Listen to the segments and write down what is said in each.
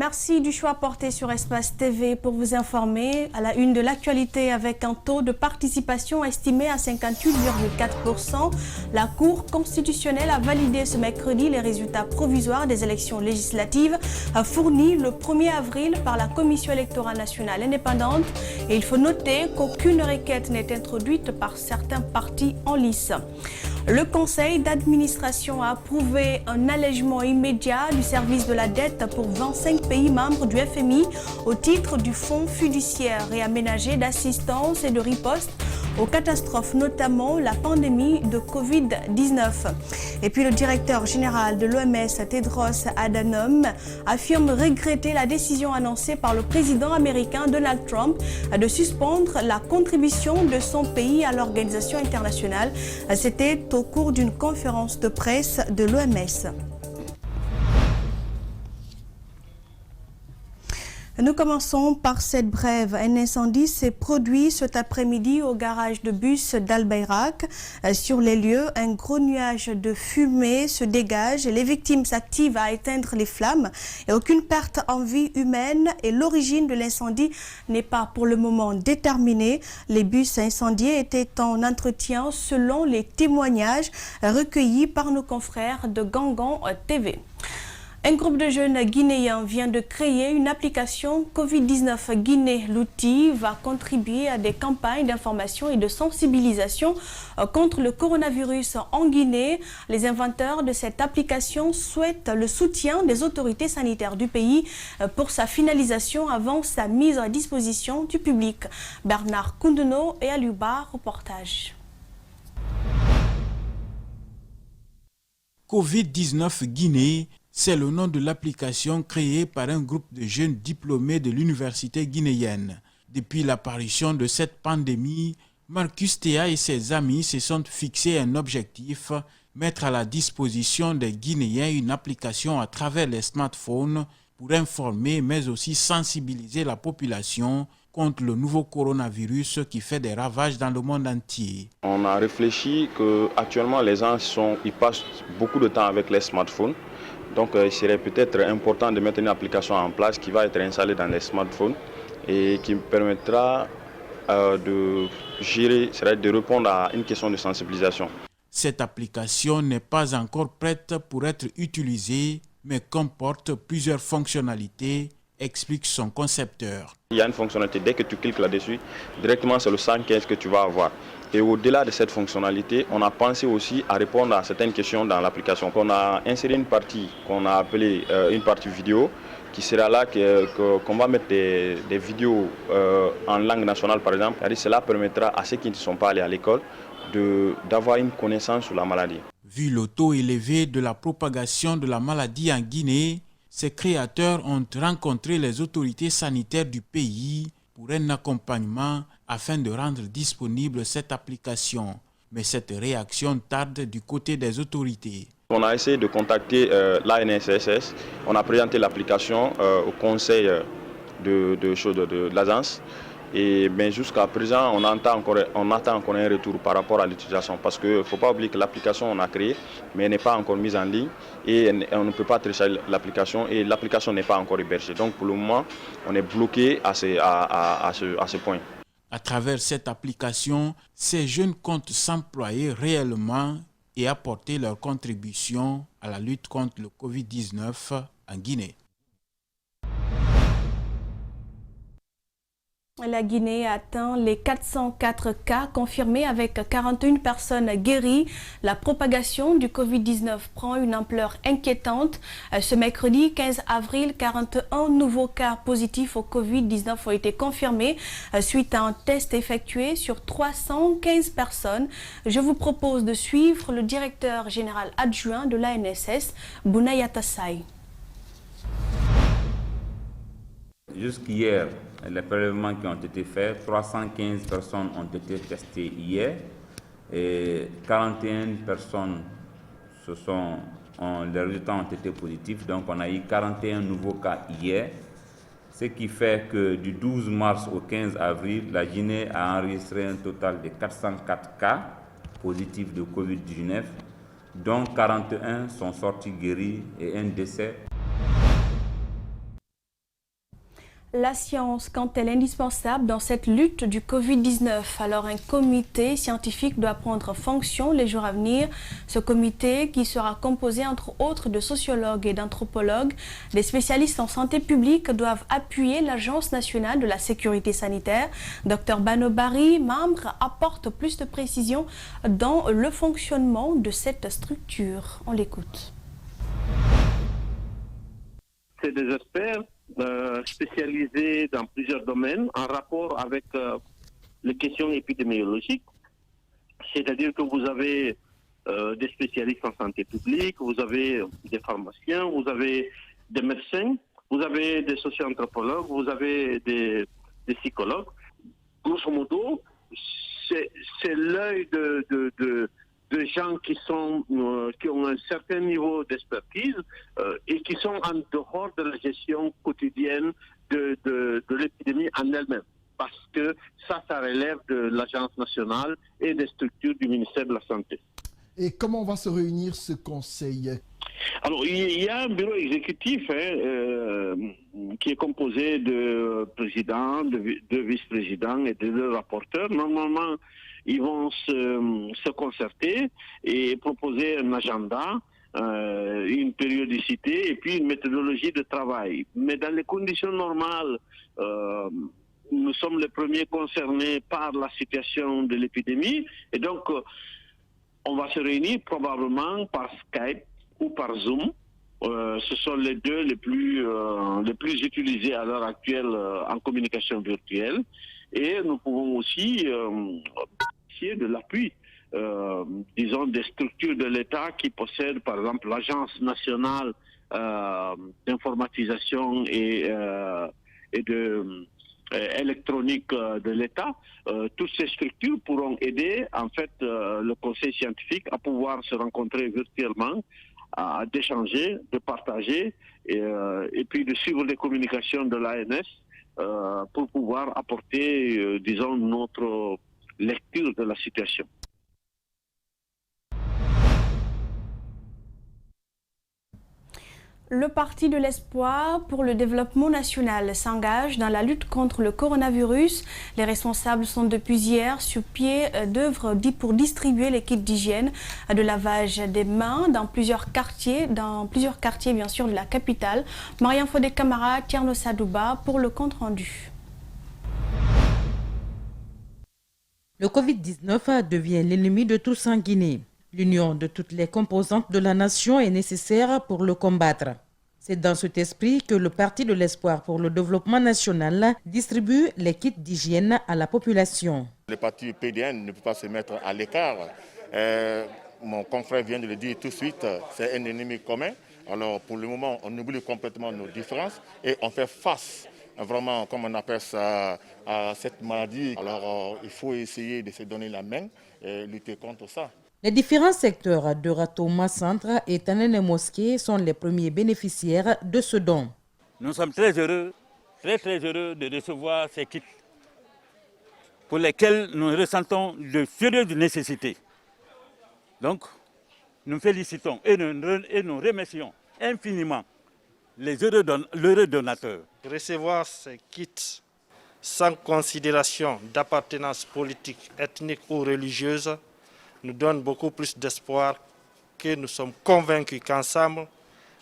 Merci du choix porté sur Espace TV pour vous informer à la une de l'actualité avec un taux de participation estimé à 58,4%. La Cour constitutionnelle a validé ce mercredi les résultats provisoires des élections législatives fournis le 1er avril par la Commission électorale nationale indépendante. Et il faut noter qu'aucune requête n'est introduite par certains partis en lice. Le conseil d'administration a approuvé un allègement immédiat du service de la dette pour 25 pays membres du FMI au titre du Fonds fiduciaire réaménagé d'assistance et de riposte aux catastrophes, notamment la pandémie de Covid-19. Et puis le directeur général de l'OMS, Tedros Adhanom, affirme regretter la décision annoncée par le président américain Donald Trump de suspendre la contribution de son pays à l'organisation internationale. C'était au cours d'une conférence de presse de l'OMS. Nous commençons par cette brève. Un incendie s'est produit cet après-midi au garage de bus d'Al-Bayrak. Sur les lieux, un gros nuage de fumée se dégage et les victimes s'activent à éteindre les flammes. Et aucune perte en vie humaine et l'origine de l'incendie n'est pas pour le moment déterminée. Les bus incendiés étaient en entretien selon les témoignages recueillis par nos confrères de Gangan TV. Un groupe de jeunes guinéens vient de créer une application Covid-19 Guinée. L'outil va contribuer à des campagnes d'information et de sensibilisation contre le coronavirus en Guinée. Les inventeurs de cette application souhaitent le soutien des autorités sanitaires du pays pour sa finalisation avant sa mise à disposition du public. Bernard Koundouno et Aluba, reportage. Covid-19 Guinée, c'est le nom de l'application créée par un groupe de jeunes diplômés de l'université guinéenne. Depuis l'apparition de cette pandémie, Marcus Théa et ses amis se sont fixés un objectif, mettre à la disposition des Guinéens une application à travers les smartphones pour informer mais aussi sensibiliser la population contre le nouveau coronavirus qui fait des ravages dans le monde entier. On a réfléchi qu'actuellement les gens ils passent beaucoup de temps avec les smartphones. Donc il serait peut-être important de mettre une application en place qui va être installée dans les smartphones et qui permettra de gérer, de répondre à une question de sensibilisation. Cette application n'est pas encore prête pour être utilisée, mais comporte plusieurs fonctionnalités, explique son concepteur. Il y a une fonctionnalité, dès que tu cliques là-dessus, directement c'est le 115 que tu vas avoir. Et au-delà de cette fonctionnalité, on a pensé aussi à répondre à certaines questions dans l'application. On a inséré une partie qu'on a appelée une partie vidéo, qui sera là qu'on va mettre des vidéos en langue nationale par exemple. Cela permettra à ceux qui ne sont pas allés à l'école d'avoir une connaissance sur la maladie. Vu le taux élevé de la propagation de la maladie en Guinée, ses créateurs ont rencontré les autorités sanitaires du pays pour un accompagnement afin de rendre disponible cette application. Mais cette réaction tarde du côté des autorités. On a essayé de contacter l'ANSSS, on a présenté l'application au conseil de l'agence. Mais jusqu'à présent, on attend encore un retour par rapport à l'utilisation. Parce qu'il ne faut pas oublier que l'application on a créée, mais elle n'est pas encore mise en ligne et on ne peut pas télécharger l'application et l'application n'est pas encore hébergée. Donc pour le moment, on est bloqué à ce point. À travers cette application, ces jeunes comptent s'employer réellement et apporter leur contribution à la lutte contre le Covid-19 en Guinée. La Guinée atteint les 404 cas confirmés avec 41 personnes guéries. La propagation du Covid-19 prend une ampleur inquiétante. Ce mercredi 15 avril, 41 nouveaux cas positifs au Covid-19 ont été confirmés suite à un test effectué sur 315 personnes. Je vous propose de suivre le directeur général adjoint de l'ANSS, Bounaya Tassai. Jusqu'hier, les prélèvements qui ont été faits, 315 personnes ont été testées hier et 41 personnes, les résultats ont été positifs. Donc on a eu 41 nouveaux cas hier, ce qui fait que du 12 mars au 15 avril, la Guinée a enregistré un total de 404 cas positifs de Covid-19, dont 41 sont sortis guéris et un décès. La science, quand elle est indispensable dans cette lutte du Covid-19, alors un comité scientifique doit prendre fonction les jours à venir. Ce comité, qui sera composé entre autres de sociologues et d'anthropologues, des spécialistes en santé publique, doivent appuyer l'Agence nationale de la sécurité sanitaire. Dr Bano Barry, membre, apporte plus de précisions dans le fonctionnement de cette structure. On l'écoute. C'est des experts spécialisés dans plusieurs domaines en rapport avec les questions épidémiologiques. C'est-à-dire que vous avez des spécialistes en santé publique, vous avez des pharmaciens, vous avez des médecins, vous avez des socio-anthropologues, vous avez des psychologues. Grosso modo, c'est l'œil de gens qui ont un certain niveau d'expertise et qui sont en dehors de la gestion quotidienne de l'épidémie en elle-même. Parce que ça relève de l'Agence nationale et des structures du ministère de la Santé. Et comment va se réunir ce conseil? Alors, il y a un bureau exécutif qui est composé de présidents, de vice-présidents et de deux rapporteurs. Normalement, ils vont se concerter et proposer un agenda, une périodicité et puis une méthodologie de travail. Mais dans les conditions normales, nous sommes les premiers concernés par la situation de l'épidémie et donc on va se réunir probablement par Skype ou par Zoom. Ce sont les deux les plus utilisés à l'heure actuelle en communication virtuelle. Et nous pouvons aussi bénéficier de l'appui, disons, des structures de l'État qui possèdent, par exemple, l'Agence nationale d'informatisation et de électronique de l'État. Toutes ces structures pourront aider, en fait, le conseil scientifique à pouvoir se rencontrer virtuellement, d'échanger, de partager et puis de suivre les communications de l'ANS pour pouvoir apporter, disons, notre lecture de la situation. Le Parti de l'Espoir pour le développement national s'engage dans la lutte contre le coronavirus. Les responsables sont depuis hier sur pied d'œuvre pour distribuer les kits d'hygiène, de lavage des mains dans plusieurs quartiers bien sûr de la capitale. Mariam Fodé Camara, Tierno Sadouba pour le compte rendu. Le Covid-19 devient l'ennemi de tous en Guinée. L'union de toutes les composantes de la nation est nécessaire pour le combattre. C'est dans cet esprit que le Parti de l'Espoir pour le développement national distribue les kits d'hygiène à la population. Le parti PDN ne peut pas se mettre à l'écart. Mon confrère vient de le dire tout de suite, c'est un ennemi commun. Alors pour le moment, on oublie complètement nos différences et on fait face vraiment, comme on appelle ça, à cette maladie. Alors il faut essayer de se donner la main et lutter contre ça. Les différents secteurs de Ratouma Centre et Tanene Mosquée sont les premiers bénéficiaires de ce don. Nous sommes très heureux de recevoir ces kits pour lesquels nous ressentons de sérieuses nécessités. Donc, nous félicitons et nous remercions infiniment les heureux donateurs. Recevoir ces kits sans considération d'appartenance politique, ethnique ou religieuse nous donne beaucoup plus d'espoir, que nous sommes convaincus qu'ensemble,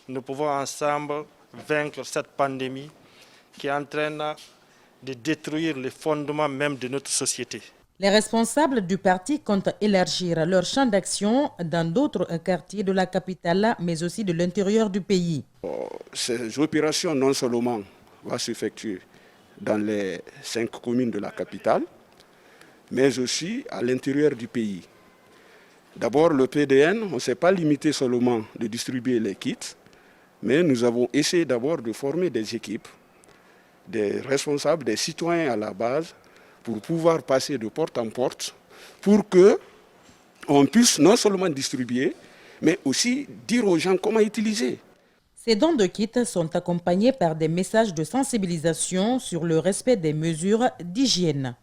nous pouvons ensemble vaincre cette pandémie qui entraîne de détruire les fondements même de notre société. Les responsables du parti comptent élargir leur champ d'action dans d'autres quartiers de la capitale, mais aussi de l'intérieur du pays. Ces opérations non seulement vont s'effectuer dans les 5 communes de la capitale, mais aussi à l'intérieur du pays. D'abord, le PDN, on ne s'est pas limité seulement de distribuer les kits, mais nous avons essayé d'abord de former des équipes, des responsables, des citoyens à la base, pour pouvoir passer de porte en porte, pour qu'on puisse non seulement distribuer, mais aussi dire aux gens comment utiliser. Ces dons de kits sont accompagnés par des messages de sensibilisation sur le respect des mesures d'hygiène.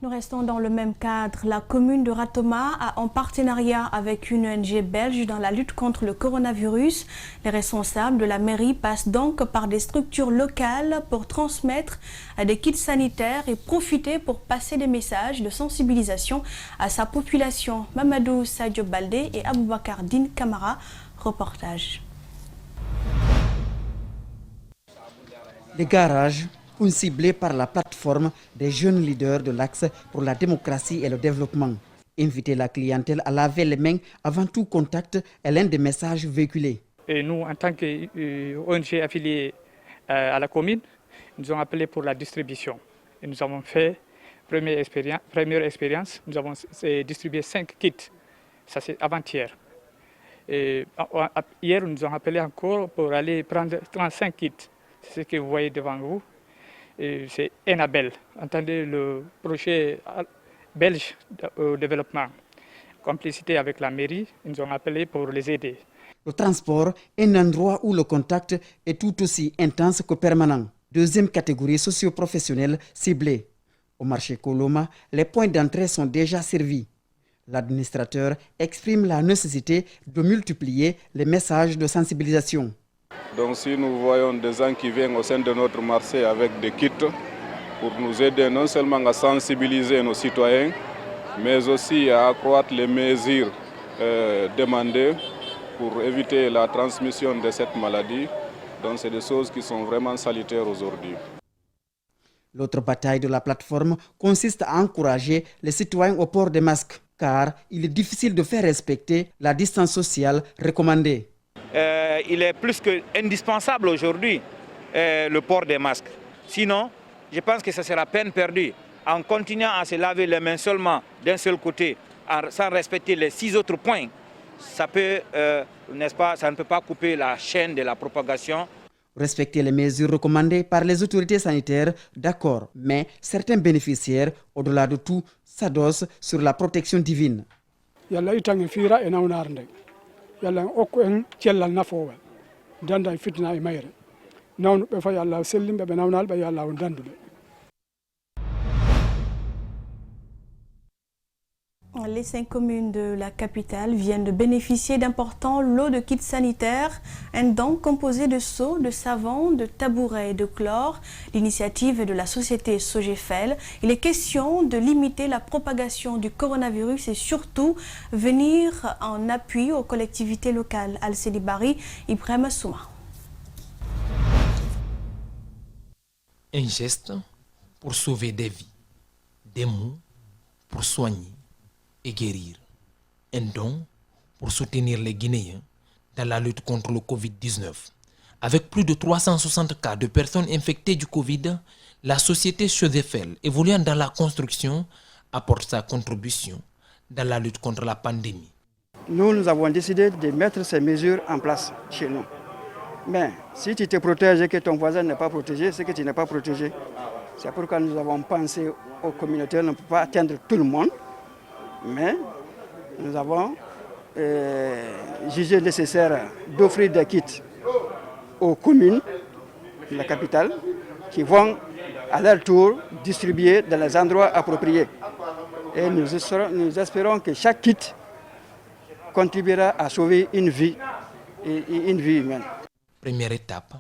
Nous restons dans le même cadre. La commune de Ratoma a en partenariat avec une ONG belge dans la lutte contre le coronavirus. Les responsables de la mairie passent donc par des structures locales pour transmettre des kits sanitaires et profiter pour passer des messages de sensibilisation à sa population. Mamadou Sadio Baldé et Aboubakar Din Kamara, reportage. Les garages, ciblés par la plateforme des jeunes leaders de l'Axe pour la démocratie et le développement. Inviter la clientèle à laver les mains avant tout contact est l'un des messages véhiculés. Et nous, en tant qu'ONG affiliée à la commune, nous avons appelé pour la distribution. Et nous avons fait première expérience, nous avons distribué 5 kits. Ça c'est avant-hier. Et hier, nous nous avons appelé encore pour aller prendre 35 kits. C'est ce que vous voyez devant vous. C'est Enabel, entendez le projet belge au développement. Complicité avec la mairie, ils nous ont appelé pour les aider. Le transport est un endroit où le contact est tout aussi intense que permanent. Deuxième catégorie socio-professionnelle ciblée. Au marché Koloma, les points d'entrée sont déjà servis. L'administrateur exprime la nécessité de multiplier les messages de sensibilisation. Donc si nous voyons des gens qui viennent au sein de notre marché avec des kits pour nous aider non seulement à sensibiliser nos citoyens, mais aussi à accroître les mesures demandées pour éviter la transmission de cette maladie. Donc c'est des choses qui sont vraiment salutaires aujourd'hui. L'autre bataille de la plateforme consiste à encourager les citoyens au port des masques, car il est difficile de faire respecter la distance sociale recommandée. Il est plus qu'indispensable aujourd'hui le port des masques. Sinon, je pense que ce sera peine perdue. En continuant à se laver les mains seulement d'un seul côté, sans respecter les 6 autres points, ça ne peut pas couper la chaîne de la propagation. Respecter les mesures recommandées par les autorités sanitaires, d'accord, mais certains bénéficiaires, au-delà de tout, s'adossent sur la protection divine. yalla okku en cellal nafoowal danda e fitna e mayre nawnu ɓe fof yalla sellimɓe ɓe nawnal ɓe yalla on danduɓe. Les 5 communes de la capitale viennent de bénéficier d'importants lots de kits sanitaires, un don composé de seaux, de savon, de tabourets et de chlore. L'initiative est de la société Sogefel. Il est question de limiter la propagation du coronavirus et surtout venir en appui aux collectivités locales. Al-Sedi Bari, Ibrahim Souma. Un geste pour sauver des vies, des mots pour soigner et guérir. Un don pour soutenir les Guinéens dans la lutte contre le Covid-19. Avec plus de 360 cas de personnes infectées du Covid, la société Sogefel, évoluant dans la construction, apporte sa contribution dans la lutte contre la pandémie. Nous avons décidé de mettre ces mesures en place chez nous. Mais si tu te protèges et que ton voisin n'est pas protégé, c'est que tu n'es pas protégé. C'est pourquoi nous avons pensé aux communautés, on ne peut pas atteindre tout le monde. Mais nous avons jugé nécessaire d'offrir des kits aux communes de la capitale qui vont à leur tour distribuer dans les endroits appropriés. Et nous espérons que chaque kit contribuera à sauver une vie et une vie humaine. Première étape,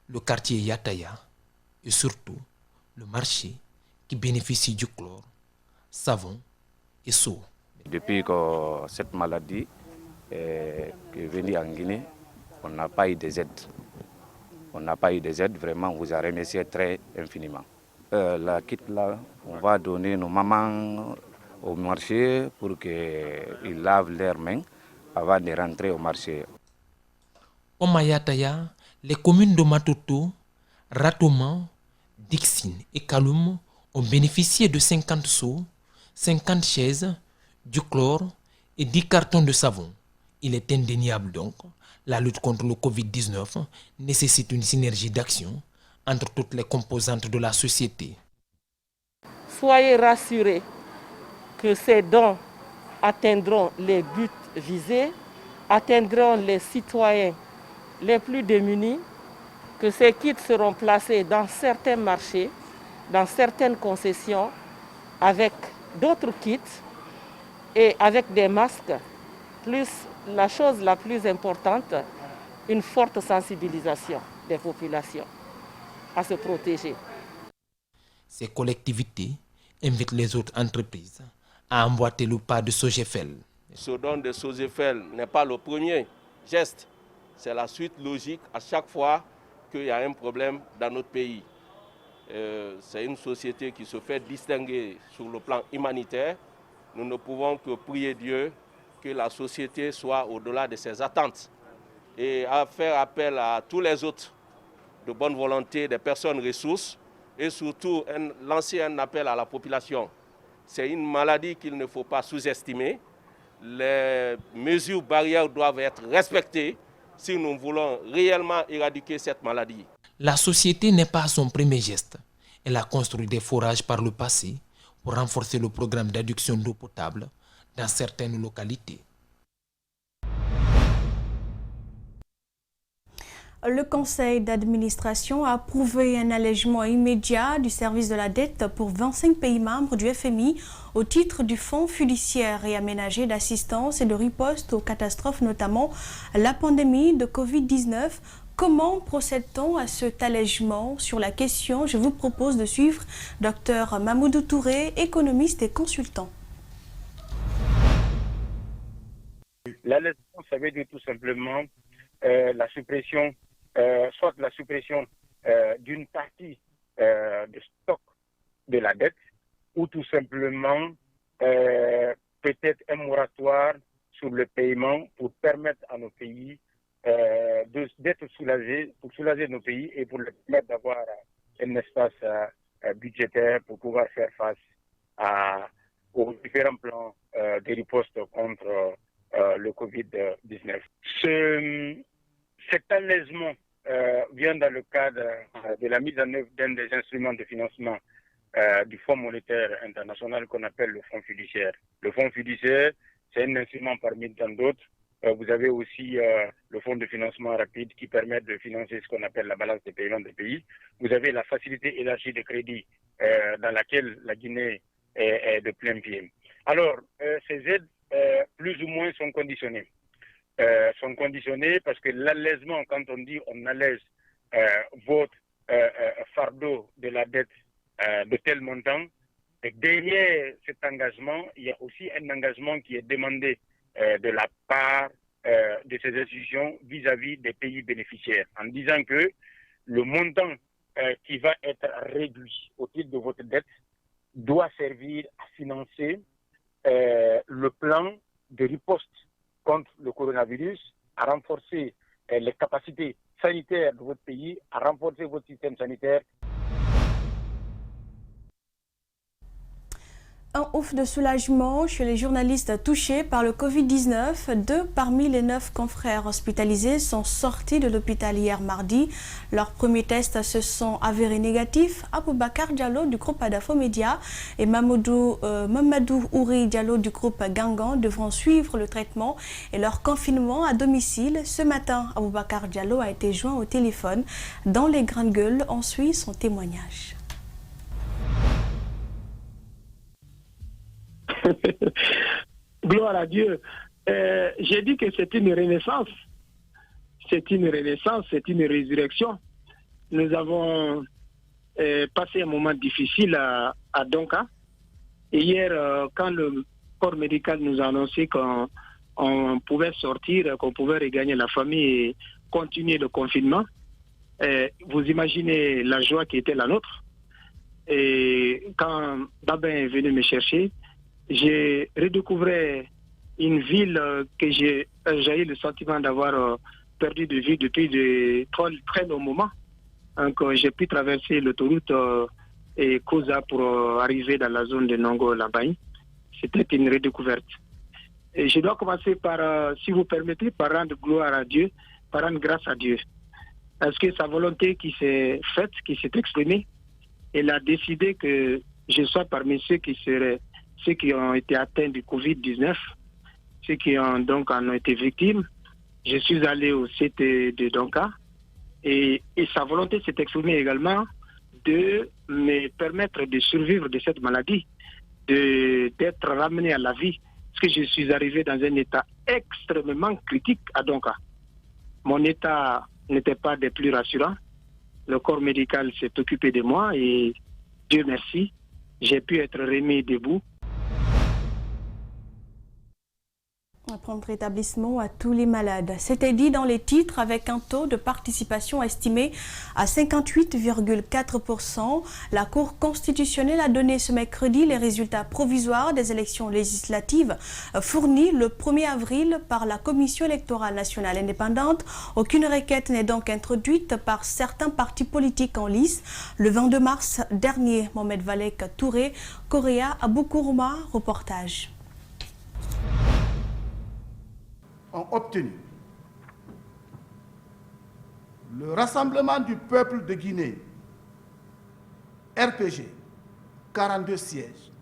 le quartier Yataya et surtout le marché qui bénéficie du chlore, savon et seau. Depuis que cette maladie est venue en Guinée, on n'a pas eu des aides. On n'a pas eu des aides, vraiment, on vous a remercié très infiniment. La kit là, on va donner nos mamans au marché pour qu'ils lavent leurs mains avant de rentrer au marché. Au Mayataya, les communes de Matoto, Ratoma, Dixine et Kaloum ont bénéficié de 50 seaux, 50 chaises, du chlore et 10 cartons de savon. Il est indéniable donc, la lutte contre le Covid-19 nécessite une synergie d'action entre toutes les composantes de la société. Soyez rassurés que ces dons atteindront les buts visés, atteindront les citoyens les plus démunis, que ces kits seront placés dans certains marchés, dans certaines concessions, avec d'autres kits et avec des masques, plus la chose la plus importante, une forte sensibilisation des populations à se protéger. Ces collectivités invitent les autres entreprises à emboîter le pas de Sogefel. Ce don de Sogefel n'est pas le premier geste, c'est la suite logique à chaque fois qu'il y a un problème dans notre pays. C'est une société qui se fait distinguer sur le plan humanitaire. Nous ne pouvons que prier Dieu que la société soit au-delà de ses attentes et à faire appel à tous les autres de bonne volonté, des personnes ressources et surtout lancer un appel à la population. C'est une maladie qu'il ne faut pas sous-estimer. Les mesures barrières doivent être respectées si nous voulons réellement éradiquer cette maladie. La société n'est pas son premier geste. Elle a construit des forages par le passé pour renforcer le programme d'adduction d'eau potable dans certaines localités. Le conseil d'administration a approuvé un allègement immédiat du service de la dette pour 25 pays membres du FMI au titre du Fonds fiduciaire et aménagé d'assistance et de riposte aux catastrophes, notamment la pandémie de Covid-19. Comment procède-t-on à cet allègement? Sur la question, je vous propose de suivre Dr Mamoudou Touré, économiste et consultant. L'allègement, ça veut dire tout simplement la suppression, soit la suppression d'une partie de stock de la dette, ou tout simplement peut-être un moratoire sur le paiement pour permettre à nos pays d'être soulagés, pour soulager nos pays et pour leur permettre d'avoir un espace budgétaire pour pouvoir faire face aux différents plans de riposte contre le Covid-19. Cet allègement vient dans le cadre de la mise en œuvre d'un des instruments de financement du Fonds monétaire international qu'on appelle le Fonds fiduciaire. Le Fonds fiduciaire, c'est un instrument parmi tant d'autres. Vous avez aussi le Fonds de financement rapide qui permet de financer ce qu'on appelle la balance des paiements des pays. Vous avez la facilité élargie de crédit dans laquelle la Guinée est de plein pied. Alors, ces aides, plus ou moins, sont conditionnées. Parce que l'allègement, quand on dit on allège votre fardeau de la dette de tel montant, et derrière cet engagement, il y a aussi un engagement qui est demandé de la part de ces institutions vis-à-vis des pays bénéficiaires, en disant que le montant qui va être réduit au titre de votre dette doit servir à financer le plan de riposte contre le coronavirus, à renforcer les capacités sanitaires de votre pays, à renforcer votre système sanitaire. Un ouf de soulagement chez les journalistes touchés par le Covid-19. 2 parmi les 9 confrères hospitalisés sont sortis de l'hôpital hier mardi. Leurs premiers tests se sont avérés négatifs. Aboubakar Diallo du groupe Adafo Média et Mamadou Ouri Diallo du groupe Gangan devront suivre le traitement et leur confinement à domicile. Ce matin, Aboubakar Diallo a été joint au téléphone. Dans les Grandes Gueules, on suit son témoignage. Gloire à Dieu. J'ai dit que c'est une renaissance. C'est une renaissance, c'est une résurrection. Nous avons passé un moment difficile à Donka. Et hier, quand le corps médical nous a annoncé qu'on pouvait sortir, qu'on pouvait regagner la famille et continuer le confinement, vous imaginez la joie qui était la nôtre. Et quand Babin est venu me chercher, j'ai redécouvert une ville que j'ai eu le sentiment d'avoir perdu de vue depuis de très longs moments. Donc j'ai pu traverser l'autoroute et Koza pour arriver dans la zone de Nongo-Lambaye. C'était une redécouverte. Et je dois commencer par, si vous permettez, par rendre gloire à Dieu, par rendre grâce à Dieu. Parce que sa volonté qui s'est faite, qui s'est exprimée, elle a décidé que je sois parmi ceux qui ont été atteints du Covid-19, ceux qui en ont été victimes. Je suis allé au CT de Donka et sa volonté s'est exprimée également de me permettre de survivre de cette maladie. d'être ramené à la vie, parce que je suis arrivé dans un état extrêmement critique à Donka. Mon état n'était pas des plus rassurants. Le corps médical s'est occupé de moi et Dieu merci, j'ai pu être remis debout. Un prompt rétablissement à tous les malades. C'était dit dans les titres avec un taux de participation estimé à 58,4%. La Cour constitutionnelle a donné ce mercredi les résultats provisoires des élections législatives fournis le 1er avril par la Commission électorale nationale indépendante. Aucune requête n'est donc introduite par certains partis politiques en lice. Le 22 mars dernier, Mohamed Valek Touré, Correa à Boukourma, reportage. Ont obtenu le Rassemblement du peuple de Guinée, RPG, 42 sièges,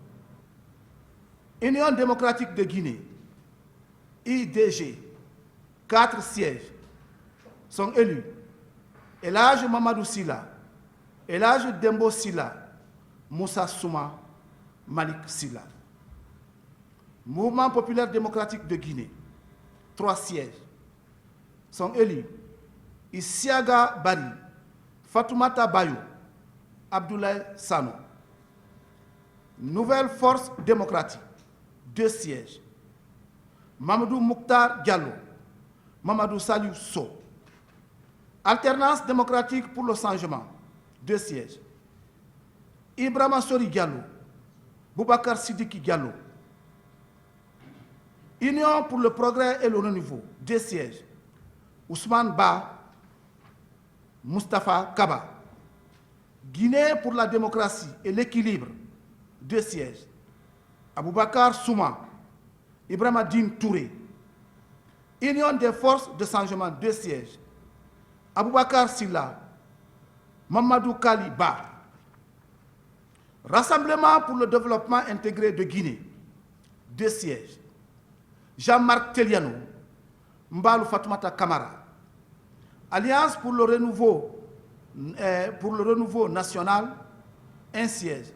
Union démocratique de Guinée, IDG, 4 sièges, sont élus El Hadj Mamadou Sylla, El Hadj Dembo Sylla, Moussa Souma, Malik Sylla. Mouvement populaire démocratique de Guinée, 3 sièges, sont élus Isiaga Bari, Fatoumata Bayou, Abdoulaye Sano. Nouvelle Force démocratique, 2 sièges, Mamadou Mouktar Diallo, Mamadou Saliou So. Alternance démocratique pour le changement, 2 sièges, Ibrahima Sori Diallo, Boubacar Sidiki Diallo. Union pour le progrès et le renouveau, 2 sièges, Ousmane Ba, Moustapha Kaba. Guinée pour la démocratie et l'équilibre, 2 sièges, Aboubakar Souma, Ibrahima Din Touré. Union des forces de changement, 2 sièges, Aboubakar Sylla, Mamadou Kali Ba. Rassemblement pour le développement intégré de Guinée, 2 sièges, Jean-Marc Teliano, Mbalou Fatoumata Kamara. Alliance pour le renouveau national, 1 siège,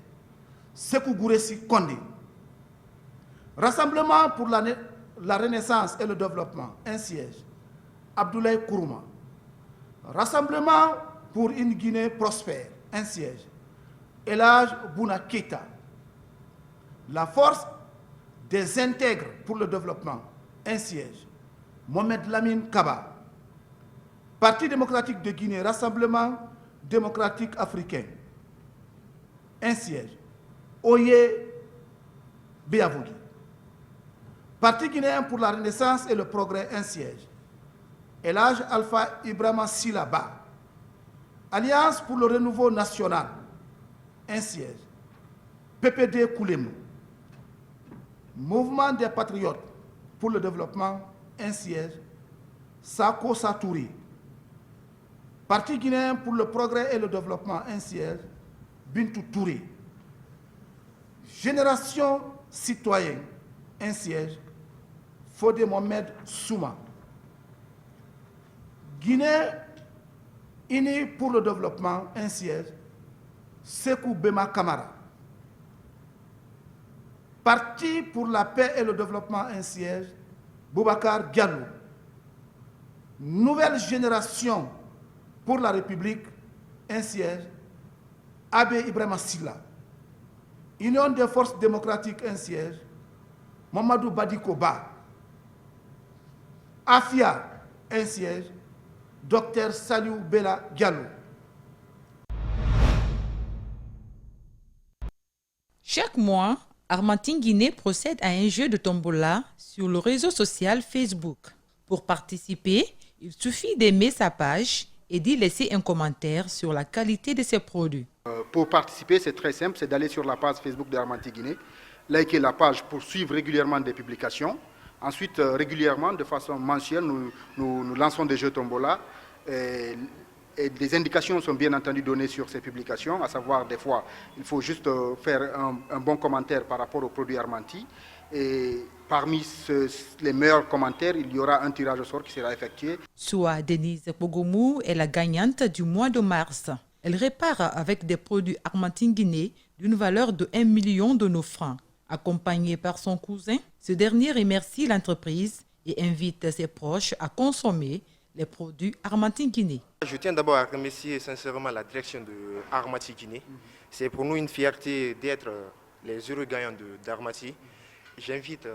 Sekou Gouressi Kondé. Rassemblement pour la renaissance et le développement, 1 siège, Abdoulaye Kourouma. Rassemblement pour une Guinée prospère, 1 siège, El Hadj Bouna Keïta. La force des intègres pour le développement, 1 siège, Mohamed Lamine Kaba. Parti démocratique de Guinée, Rassemblement démocratique africain, 1 siège, Oye Béavogi. Parti guinéen pour la renaissance et le progrès, 1 siège, El Hadj Alpha Ibrahima Sylla Ba. Alliance pour le renouveau national, 1 siège, PPD Koulemou. Mouvement des patriotes pour le développement, 1 siège, Sako Satouri. Parti guinéen pour le progrès et le développement, 1 siège, Bintou Touré. Génération citoyenne, 1 siège, Fodé Mohamed Souma. Guinée unie pour le développement, 1 siège, Sekou Bema Kamara. Parti pour la paix et le développement, 1 siège, Boubacar Diallo. Nouvelle génération pour la République, 1 siège, Abbé Ibrahima Sylla. Union des forces démocratiques, 1 siège, Mamadou Badiko Ba. Afia, 1 siège, Dr Saliou Bella Diallo. Chaque mois, Argentine Guinée procède à un jeu de tombola sur le réseau social Facebook. Pour participer, il suffit d'aimer sa page et d'y laisser un commentaire sur la qualité de ses produits. Pour participer, c'est très simple, c'est d'aller sur la page Facebook de Argentine Guinée, liker la page pour suivre régulièrement des publications. Ensuite, régulièrement, de façon mensuelle, nous lançons des jeux tombola. Et des indications sont bien entendu données sur ces publications, à savoir des fois, il faut juste faire un bon commentaire par rapport aux produits Armanti. Et parmi les meilleurs commentaires, il y aura un tirage au sort qui sera effectué. Soit Denise Bogomou est la gagnante du mois de mars. Elle répare avec des produits Argentine Guinée d'une valeur de 1 million de nos francs. Accompagné par son cousin, ce dernier remercie l'entreprise et invite ses proches à consommer les produits Armanti Guinée. Je tiens d'abord à remercier sincèrement la direction de Armanti Guinée. C'est pour nous une fierté d'être les heureux gagnants d'Armanti. J'invite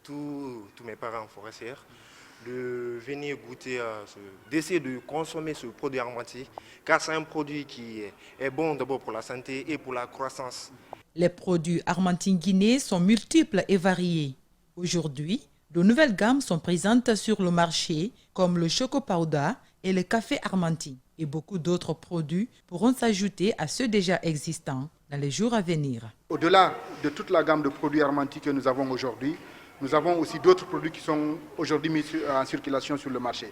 tous mes parents forestiers de venir goûter, d'essayer de consommer ce produit Armanti, car c'est un produit qui est bon d'abord pour la santé et pour la croissance. Les produits Armanti Guinée sont multiples et variés. Aujourd'hui, de nouvelles gammes sont présentes sur le marché, comme le Choco Powder et le café Armanti. Et beaucoup d'autres produits pourront s'ajouter à ceux déjà existants dans les jours à venir. Au-delà de toute la gamme de produits Armanti que nous avons aujourd'hui, nous avons aussi d'autres produits qui sont aujourd'hui mis en circulation sur le marché.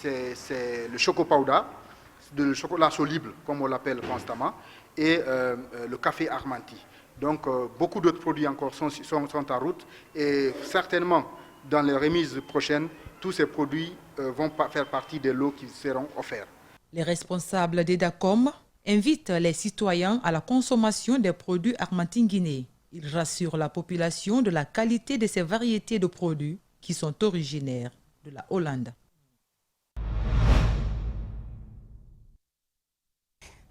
C'est le Choco Powder, le chocolat soluble, comme on l'appelle constamment, et le café Armanti. Donc beaucoup d'autres produits encore sont en route et certainement dans les remises prochaines, tous ces produits vont faire partie des lots qui seront offerts. Les responsables d'EDACOM invitent les citoyens à la consommation des produits Armanti Guinée. Ils rassurent la population de la qualité de ces variétés de produits qui sont originaires de la Hollande.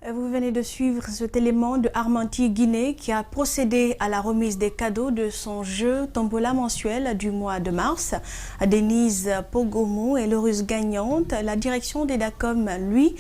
Vous venez de suivre cet élément de Armanti Guinée qui a procédé à la remise des cadeaux de son jeu Tombola mensuel du mois de mars. Denise Pogomou est l'heureuse gagnante. La direction d'EDACOM, lui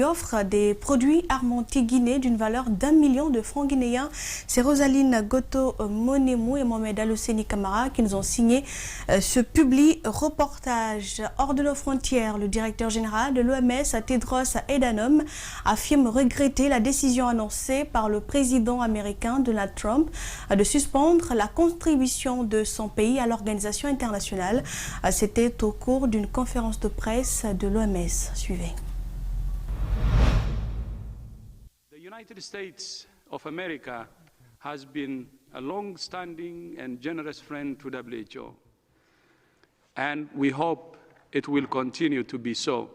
offre des produits Armanti Guinée d'une valeur d'1 million de francs guinéens. C'est Rosaline Goto Monemou et Mohamed Alousseni Kamara qui nous ont signé ce publi reportage. Hors de nos frontières, le directeur général de l'OMS, Tedros Adhanom, affirme regretter la décision annoncée par le président américain Donald Trump de suspendre la contribution de son pays à l'organisation internationale. C'était au cours d'une conférence de presse de l'OMS. Suivez. The United States of America has been a long-standing and generous friend to WHO, and we hope it will continue to be so.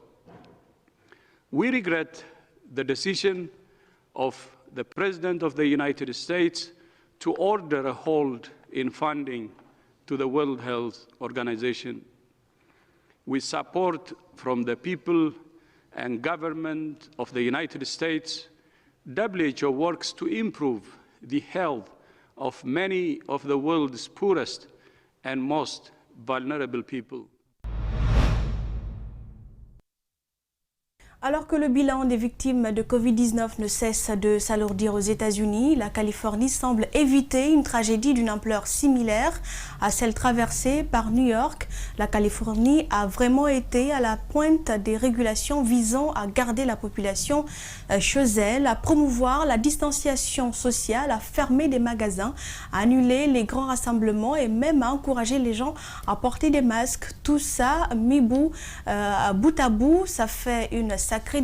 We regret the decision of the President of the United States to order a hold in funding to the World Health Organization. With support from the people and government of the United States, WHO works to improve the health of many of the world's poorest and most vulnerable people. Alors que le bilan des victimes de Covid-19 ne cesse de s'alourdir aux États-Unis, la Californie semble éviter une tragédie d'une ampleur similaire à celle traversée par New York. La Californie a vraiment été à la pointe des régulations visant à garder la population chez elle, à promouvoir la distanciation sociale, à fermer des magasins, à annuler les grands rassemblements et même à encourager les gens à porter des masques. Tout ça, mis bout à bout, ça fait une sacrée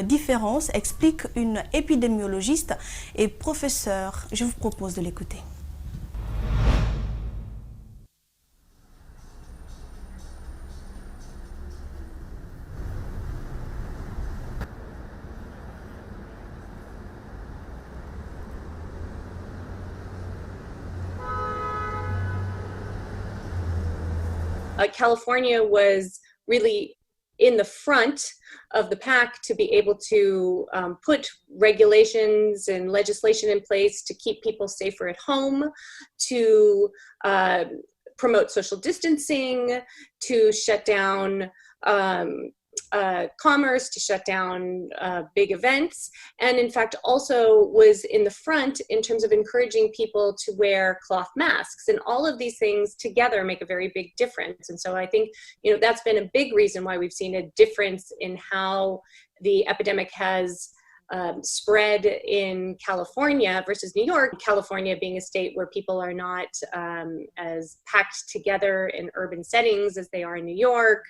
différence, explique une épidémiologiste et professeure. Je vous propose de l'écouter. California was really in the front of the pack to be able to put regulations and legislation in place to keep people safer at home, to promote social distancing, to shut down commerce, to shut down big events, and in fact also was in the front in terms of encouraging people to wear cloth masks. And all of these things together make a very big difference. And so I think, you know, that's been a big reason why we've seen a difference in how the epidemic has spread in California versus New York. California being a state where people are not as packed together in urban settings as they are in New York.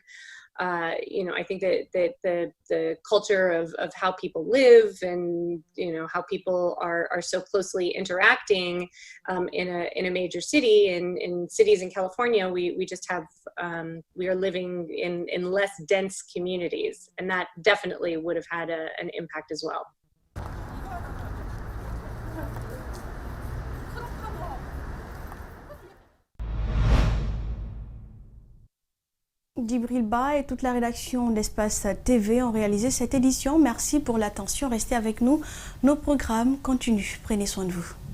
You know, I think that the culture of how people live and, you know, how people are so closely interacting in a major city, in cities in California, we just have, we are living in less dense communities, and that definitely would have had an impact as well. Djibril Ba et toute la rédaction d'Espace TV ont réalisé cette édition. Merci pour l'attention. Restez avec nous. Nos programmes continuent. Prenez soin de vous.